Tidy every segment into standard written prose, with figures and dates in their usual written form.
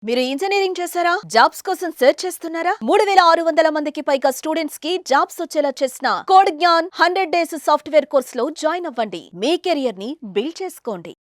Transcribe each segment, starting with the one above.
మీరు ఇంజనీరింగ్ చేశారా? జాబ్స్ కోసం సెర్చ్ చేస్తున్నారా? 3600 మందికి పైగా స్టూడెంట్స్ కి జాబ్స్ వచ్చేలా చేసిన code Gyan 100 days software course లో జాయిన్ అవ్వండి. మీ కెరియర్ ని బిల్డ్ చేసుకోండి.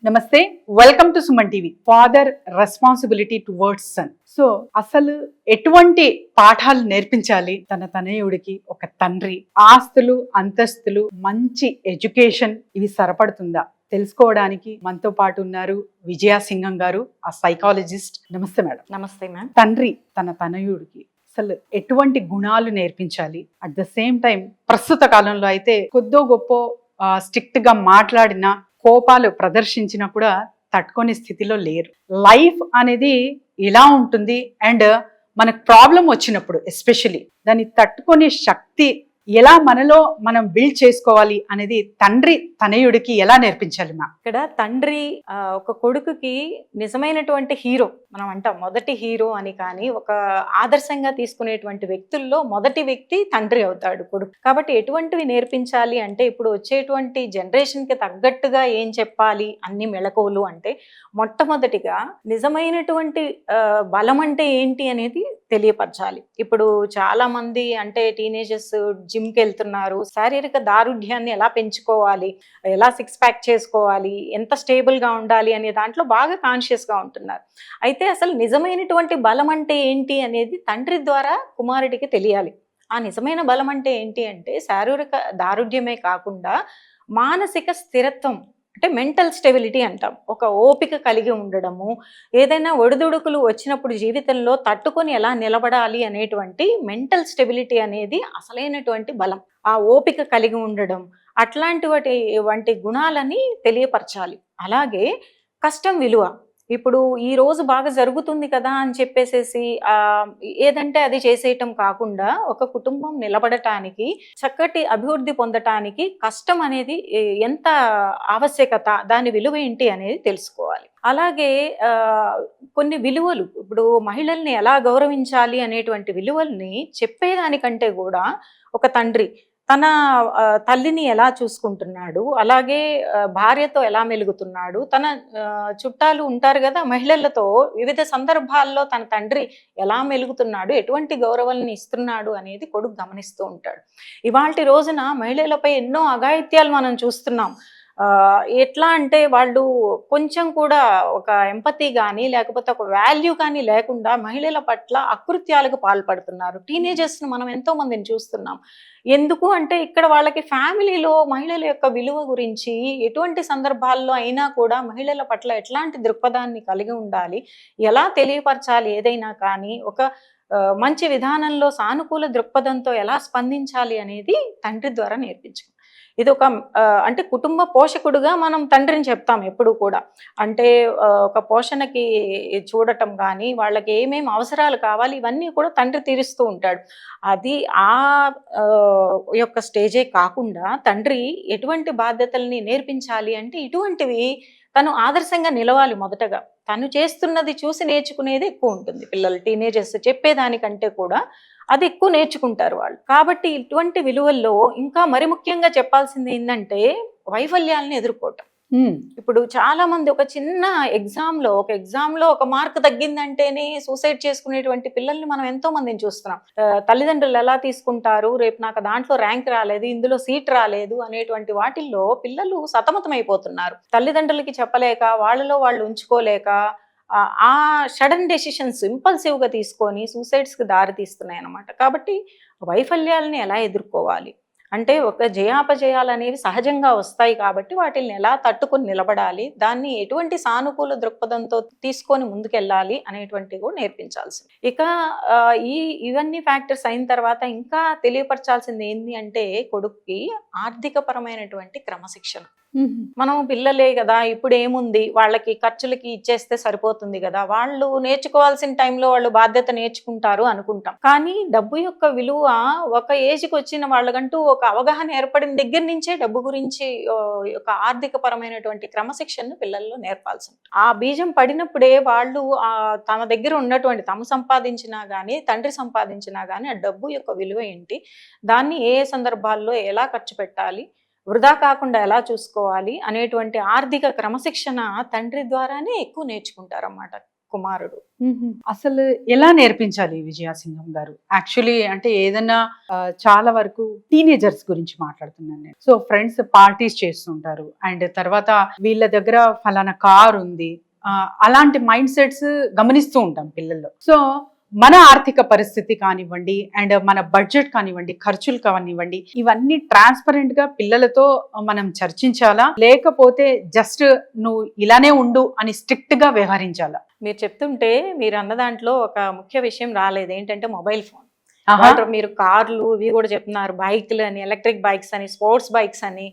నమస్తే, welcome to Suman TV. Father responsibility towards son. So అసలు ఎటువంటి పాఠాలు నేర్పించాలి తన తనయుడికి ఒక తండ్రి? ఆస్తులు, అంతస్తులు, మంచి ఎడ్యుకేషన్ ఇవి సరిపడుతుందా తెలుసుకోవడానికి మనతో పాటు ఉన్నారు విజయ సింగం గారు, ఆ సైకాలజిస్ట్. నమస్తే మేడం. నమస్తే మ్యామ్. తండ్రి తన తనయుడికి అసలు ఎటువంటి గుణాలు నేర్పించాలి? అట్ ద సేమ్ టైం ప్రస్తుత కాలంలో అయితే కొద్దో గొప్ప స్ట్రిక్ట్ గా మాట్లాడినా, కోపాలు ప్రదర్శించినా కూడా తట్టుకునే స్థితిలో లేరు. లైఫ్ అనేది ఎలా ఉంటుంది అండ్ మనకు ప్రాబ్లం వచ్చినప్పుడు ఎస్పెషలీ దాన్ని తట్టుకునే శక్తి ఎలా మనలో మనం బిల్డ్ చేసుకోవాలి అనేది తండ్రి తనయుడికి ఎలా నేర్పించాలి మా? ఇక్కడ తండ్రి ఒక కొడుకుకి నిజమైనటువంటి హీరో మనం అంటాం, మొదటి హీరో అని. కానీ ఒక ఆదర్శంగా తీసుకునేటువంటి వ్యక్తుల్లో మొదటి వ్యక్తి తండ్రి అవుతాడు కొడుకు. కాబట్టి ఎటువంటివి నేర్పించాలి అంటే, ఇప్పుడు వచ్చేటువంటి జనరేషన్కి తగ్గట్టుగా ఏం చెప్పాలి అన్ని మెళకువలు అంటే, మొట్టమొదటిగా నిజమైనటువంటి బలం అంటే ఏంటి అనేది తెలియపరచాలి. ఇప్పుడు చాలా మంది అంటే టీనేజర్స్ జిమ్కి వెళ్తున్నారు, శారీరక దారుఢ్యాన్ని ఎలా పెంచుకోవాలి, ఎలా సిక్స్ ప్యాక్ చేసుకోవాలి, ఎంత స్టేబుల్గా ఉండాలి అనే దాంట్లో బాగా కాన్షియస్గా ఉంటున్నారు. అయితే అసలు నిజమైనటువంటి బలం అంటే ఏంటి అనేది తండ్రి ద్వారా కుమారుడికి తెలియాలి. ఆ నిజమైన బలం అంటే ఏంటి అంటే, శారీరక దారుఢ్యమే కాకుండా మానసిక స్థిరత్వం అంటే మెంటల్ స్టెబిలిటీ అంటాం. ఒక ఓపిక కలిగి ఉండడము, ఏదైనా ఒడిదుడుకులు వచ్చినప్పుడు జీవితంలో తట్టుకొని ఎలా నిలబడాలి అనేటువంటి మెంటల్ స్టెబిలిటీ అనేది అసలైనటువంటి బలం. ఆ ఓపిక కలిగి ఉండడం, అట్లాంటి గుణాలని తెలియపరచాలి. అలాగే కష్టం విలువ. ఇప్పుడు ఈ రోజు బాగా జరుగుతుంది కదా అని చెప్పేసేసి ఏదంటే అది చేసేయటం కాకుండా, ఒక కుటుంబం నిలబడటానికి, చక్కటి అభివృద్ధి పొందటానికి కష్టం అనేది ఎంత ఆవశ్యకత, దాని విలువ ఏంటి అనేది తెలుసుకోవాలి. అలాగే కొన్ని విలువలు, ఇప్పుడు మహిళల్ని ఎలా గౌరవించాలి అనేటువంటి విలువల్ని చెప్పేదానికంటే కూడా ఒక తండ్రి తన తల్లిని ఎలా చూసుకుంటున్నాడు, అలాగే భార్యతో ఎలా మెలుగుతున్నాడు, తన చుట్టాలు ఉంటారు కదా మహిళలతో, వివిధ సందర్భాల్లో తన తండ్రి ఎలా మెలుగుతున్నాడు, ఎటువంటి గౌరవాలను ఇస్తున్నాడు అనేది కొడుకు గమనిస్తూ ఉంటాడు. ఇవాల్టి రోజున మహిళలపై ఎన్నో అఘాయిత్యాలు మనం చూస్తున్నాం. ఎట్లా అంటే, వాళ్ళు కొంచెం కూడా ఒక ఎంపతి కానీ లేకపోతే ఒక వాల్యూ కానీ లేకుండా మహిళల పట్ల అకృత్యాలకు పాల్పడుతున్నారు. టీనేజర్స్ని మనం ఎంతో మందిని చూస్తున్నాం. ఎందుకు అంటే, ఇక్కడ వాళ్ళకి ఫ్యామిలీలో మహిళల యొక్క విలువ గురించి ఎటువంటి సందర్భాల్లో అయినా కూడా మహిళల పట్ల ఎట్లాంటి దృక్పథాన్ని కలిగి ఉండాలి, ఎలా తెలియపరచాలి, ఏదైనా కానీ ఒక మంచి విధానంలో సానుకూల దృక్పథంతో ఎలా స్పందించాలి అనేది తండ్రి ద్వారా నేర్పించుకోవాలి. ఇది ఒక అంటే కుటుంబ పోషకుడుగా మనం తండ్రిని చెప్తాం ఎప్పుడు కూడా. అంటే ఒక పోషణకి చూడటం కానీ, వాళ్ళకి ఏమేమి అవసరాలు కావాలి ఇవన్నీ కూడా తండ్రి తీరుస్తూ ఉంటాడు. అది ఆ యొక్క స్టేజే కాకుండా తండ్రి ఎటువంటి బాధ్యతల్ని నేర్పించాలి అంటే, ఇటువంటివి తను ఆదర్శంగా నిలవాలి. మొదటగా తను చేస్తున్నది చూసి నేర్చుకునేది ఎక్కువ ఉంటుంది. పిల్లలు టీనేజర్స్ చెప్పేదానికంటే కూడా అది ఎక్కువ నేర్చుకుంటారు వాళ్ళు. కాబట్టి ఇటువంటి విలువల్లో ఇంకా మరి ముఖ్యంగా చెప్పాల్సింది ఏంటంటే, వైఫల్యాలను ఎదుర్కోవటం. ఇప్పుడు చాలా మంది ఒక చిన్న ఎగ్జామ్లో ఒక మార్క్ తగ్గిందంటేనే సూసైడ్ చేసుకునేటువంటి పిల్లల్ని మనం ఎంతో మందిని చూస్తున్నాం. తల్లిదండ్రులు ఎలా తీసుకుంటారు, రేపు నాకు దాంట్లో ర్యాంక్ రాలేదు, ఇందులో సీట్ రాలేదు అనేటువంటి వాటిల్లో పిల్లలు సతమతమైపోతున్నారు. తల్లిదండ్రులకి చెప్పలేక, వాళ్ళలో వాళ్ళు ఉంచుకోలేక ఆ సడన్ డెసిషన్స్ ఇంపల్సివ్గా తీసుకొని సూసైడ్స్కి దారి తీస్తున్నాయి అన్నమాట. కాబట్టి వైఫల్యాలని ఎలా ఎదుర్కోవాలి అంటే, ఒక జయాపజయాలు అనేవి సహజంగా వస్తాయి కాబట్టి వాటిని ఎలా తట్టుకొని నిలబడాలి, దాన్ని ఎటువంటి సానుకూల దృక్పథంతో తీసుకొని ముందుకెళ్ళాలి అనేటువంటివి కూడా నేర్పించాల్సింది. ఇక ఇవన్నీ ఫ్యాక్టర్స్ అయిన తర్వాత ఇంకా తెలియపరచాల్సింది ఏంటి అంటే, కొడుక్కి ఆర్థిక పరమైనటువంటి క్రమశిక్షణ. మనం పిల్లలే కదా, ఇప్పుడు ఏముంది వాళ్ళకి ఖర్చులకి ఇచ్చేస్తే సరిపోతుంది కదా, వాళ్ళు నేర్చుకోవాల్సిన టైంలో వాళ్ళు బాధ్యత నేర్చుకుంటారు అనుకుంటాం. కానీ డబ్బు యొక్క విలువ ఒక ఏజ్కి వచ్చిన వాళ్ళకంటూ ఒక అవగాహన ఏర్పడిన దగ్గర నుంచే డబ్బు గురించి ఒక ఆర్థిక పరమైనటువంటి క్రమశిక్షణను పిల్లల్లో నేర్పాల్సింది. ఆ బీజం పడినప్పుడే వాళ్ళు తమ దగ్గర ఉన్నటువంటి, తమ సంపాదించినా కానీ తండ్రి సంపాదించినా కానీ ఆ డబ్బు యొక్క విలువ ఏంటి, దాన్ని ఏ సందర్భాల్లో ఎలా ఖర్చు పెట్టాలి, వృధా కాకుండా ఎలా చూసుకోవాలి అనేటువంటి ఆర్థిక క్రమశిక్షణ తండ్రి ద్వారానే ఎక్కువ నేర్చుకుంటారన్నమాట కుమారుడు. అసలు ఎలా నేర్పించాలి విజయసింహం గారు? యాక్చువల్లీ అంటే ఏదైనా చాలా వరకు టీనేజర్స్ గురించి మాట్లాడుతున్నాను నేను. సో ఫ్రెండ్స్ పార్టీస్ చేస్తుంటారు అండ్ తర్వాత వీళ్ళ దగ్గర ఫలానా కార్ ఉంది, అలాంటి మైండ్ సెట్స్ గమనిస్తూ ఉంటాం పిల్లల్లో. సో మన ఆర్థిక పరిస్థితి కానివ్వండి అండ్ మన బడ్జెట్ కానివ్వండి, ఖర్చులు కానివ్వండి, ఇవన్నీ ట్రాన్స్పరెంట్ గా పిల్లలతో మనం చర్చించాలా, లేకపోతే జస్ట్ నువ్వు ఇలానే ఉండు అని స్ట్రిక్ట్ గా వ్యవహరించాలా? మీరు చెప్తుంటే మీరు అన్న దాంట్లో ఒక ముఖ్య విషయం రాలేదు, ఏంటంటే మొబైల్ ఫోన్. మీరు కార్లు ఇవి కూడా చెప్తున్నారు, బైక్లు అని, ఎలక్ట్రిక్ బైక్స్ అని, స్పోర్ట్స్ బైక్స్ అని,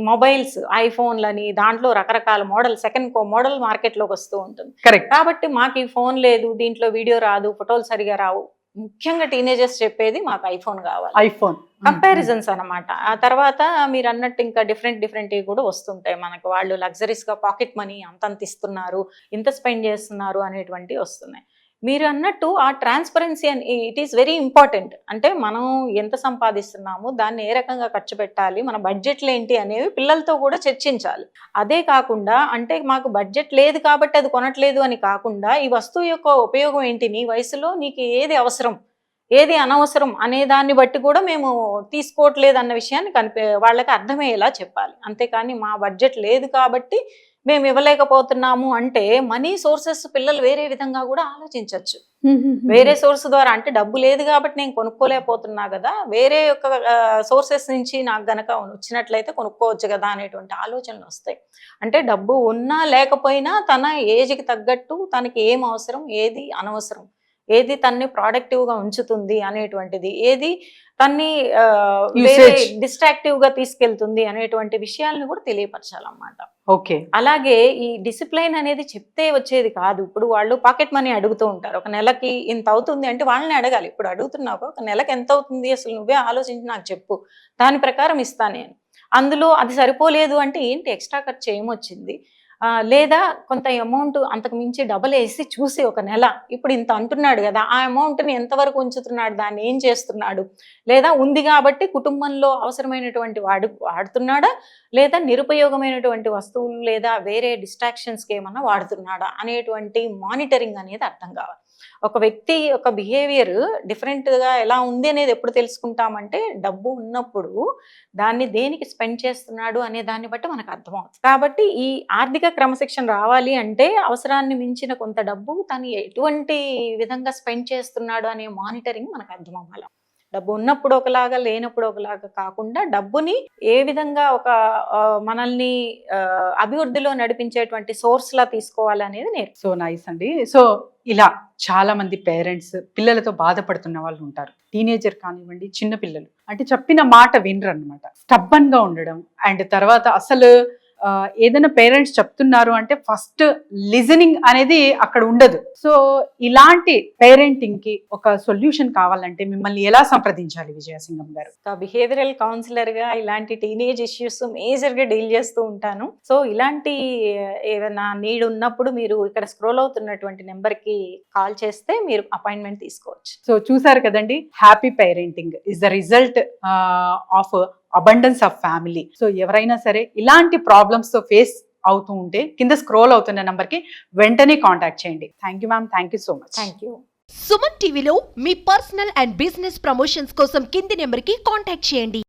మొబైల్స్, ఐఫోన్లు అని, దాంట్లో రకరకాల మోడల్, సెకండ్ మోడల్ మార్కెట్ లోకి వస్తూ ఉంటుంది. కరెక్ట్. కాబట్టి మాకు ఈ ఫోన్ లేదు, దీంట్లో వీడియో రాదు, ఫోటోలు సరిగా రావు. ముఖ్యంగా టీనేజర్స్ చెప్పేది మాకు ఐఫోన్ కావాలి. ఐఫోన్ కంపారిజన్స్ అన్నమాట. ఆ తర్వాత మీరు అన్నట్టు ఇంకా డిఫరెంట్ కూడా వస్తుంటాయి మనకు. వాళ్ళు లగ్జరీస్ గా పాకెట్ మనీ అంతంత ఇస్తున్నారు, ఇంత స్పెండ్ చేస్తున్నారు అనేటువంటివి వస్తున్నాయి. మీరు అన్నట్టు ఆ ట్రాన్స్పరెన్సీ అని ఇట్ ఈస్ వెరీ ఇంపార్టెంట్. అంటే మనం ఎంత సంపాదిస్తున్నాము, దాన్ని ఏ రకంగా ఖర్చు పెట్టాలి, మన బడ్జెట్లు ఏంటి అనేవి పిల్లలతో కూడా చర్చించాలి. అదే కాకుండా అంటే మాకు బడ్జెట్ లేదు కాబట్టి అది కొనట్లేదు అని కాకుండా, ఈ వస్తువు యొక్క ఉపయోగం ఏంటి, నీ వయసులో నీకు ఏది అవసరం ఏది అనవసరం అనే దాన్ని బట్టి కూడా మేము తీసుకోవట్లేదు అన్న విషయాన్ని వాళ్ళకి అర్థమయ్యేలా చెప్పాలి. అంతేకాని మా బడ్జెట్ లేదు కాబట్టి మేము ఇవ్వలేకపోతున్నాము అంటే మనీ సోర్సెస్ పిల్లలు వేరే విధంగా కూడా ఆలోచించవచ్చు. వేరే సోర్స్ ద్వారా, అంటే డబ్బు లేదు కాబట్టి నేను కొనుక్కోలేకపోతున్నా కదా, వేరే యొక్క సోర్సెస్ నుంచి నాకు గనక వచ్చినట్లయితే కొనుక్కోవచ్చు కదా అనేటువంటి ఆలోచనలు వస్తాయి. అంటే డబ్బు ఉన్నా లేకపోయినా తన ఏజ్కి తగ్గట్టు తనకి ఏం అవసరం, ఏది అనవసరం, ఏది తన్ని ప్రొడక్టివ్ గా ఉంచుతుంది అనేటువంటిది, ఏది తన్ని డిస్ట్రాక్టివ్ గా తీసుకెళ్తుంది అనేటువంటి విషయాలను కూడా తెలియపరచాలన్నమాట. ఓకే. అలాగే ఈ డిసిప్లైన్ అనేది చెప్తే వచ్చేది కాదు. ఇప్పుడు వాళ్ళు పాకెట్ మనీ అడుగుతూ ఉంటారు, ఒక నెలకి ఇంత అవుతుంది అంటే వాళ్ళని అడగాలి. ఇప్పుడు అడుగుతున్నావు, ఒక నెలకి ఎంత అవుతుంది అసలు నువ్వే ఆలోచించి నాకు చెప్పు, దాని ప్రకారం ఇస్తాను నేను. అందులో అది సరిపోలేదు అంటే ఏంటి ఎక్స్ట్రా ఖర్చు ఏమొచ్చింది, లేదా కొంత అమౌంట్ అంతకు మించి డబల్ వేసి చూసి ఒక నెల ఇప్పుడు ఇంత అంటున్నాడు కదా, ఆ అమౌంట్ని ఎంతవరకు ఉంచుతున్నాడు, దాన్ని ఏం చేస్తున్నాడు, లేదా ఉంది కాబట్టి కుటుంబంలో అవసరమైనటువంటి వాడుతున్నాడా, లేదా నిరుపయోగమైనటువంటి వస్తువులు లేదా వేరే డిస్ట్రాక్షన్స్కి ఏమన్నా వాడుతున్నాడా అనేటువంటి మానిటరింగ్ అనేది అర్థం కావాలి. ఒక వ్యక్తి యొక్క బిహేవియర్ డిఫరెంట్గా ఎలా ఉంది అనేది ఎప్పుడు తెలుసుకుంటామంటే, డబ్బు ఉన్నప్పుడు దాన్ని దేనికి స్పెండ్ చేస్తున్నాడు అనే దాన్ని బట్టి మనకు అర్థమవుతుంది. కాబట్టి ఈ ఆర్థిక క్రమశిక్షణ రావాలి అంటే అవసరాన్ని మించిన కొంత డబ్బు తను ఎటువంటి విధంగా స్పెండ్ చేస్తున్నాడు అనే మానిటరింగ్ మనకు అర్థం అవ్వాలి. డబ్బు ఉన్నప్పుడు ఒకలాగా లేనప్పుడు ఒకలాగా కాకుండా డబ్బుని ఏ విధంగా ఒక మనల్ని అభివృద్ధిలో నడిపించేటువంటి సోర్స్ లా తీసుకోవాలి అనేది నేర్పు. సో నైస్ అండి. సో ఇలా చాలా మంది పేరెంట్స్ పిల్లలతో బాధపడుతున్న వాళ్ళు ఉంటారు. టీనేజర్ కానివ్వండి, చిన్న పిల్లలు అంటే చెప్పిన మాట వినరు అనమాట, స్టబ్బన్ గా ఉండడం. అండ్ తర్వాత అసలు ఏదైనా పేరెంట్స్ చెప్తున్నారు అంటే ఫస్ట్ లిజనింగ్ అనేది అక్కడ ఉండదు. సో ఇలాంటి పేరెంటింగ్ కి ఒక సొల్యూషన్ కావాలంటే మిమ్మల్ని ఎలా సంప్రదించాలి విజయసింహం గారు? బిహేవియరల్ కౌన్సిలర్ గా ఇలాంటి టీనేజ్ ఇష్యూస్ మేజర్ గా డీల్ చేస్తూ ఉంటాను. సో ఇలాంటి ఏదైనా నీడ్ ఉన్నప్పుడు మీరు ఇక్కడ స్క్రోల్ అవుతున్నటువంటి నెంబర్ కి కాల్ చేస్తే మీరు అపాయింట్మెంట్ తీసుకోవచ్చు. సో చూసారు కదండి, happy parenting is the result of abundance of family. So ఎవరైనా సరే ఇలాంటి ప్రాబ్లమ్స్ తో ఫేస్ అవుతూ ఉంటే కింద స్క్రోల్ అవుతున్న నంబర్ కి వెంటనే కాంటాక్ట్ చేయండి. Thank you ma'am, thank you so much. Thank you. Suman టీవీలో మీ పర్సనల్ అండ్ బిజినెస్ ప్రమోషన్స్ కోసం కింది నెంబర్ కి కాంటాక్ట్ చేయండి.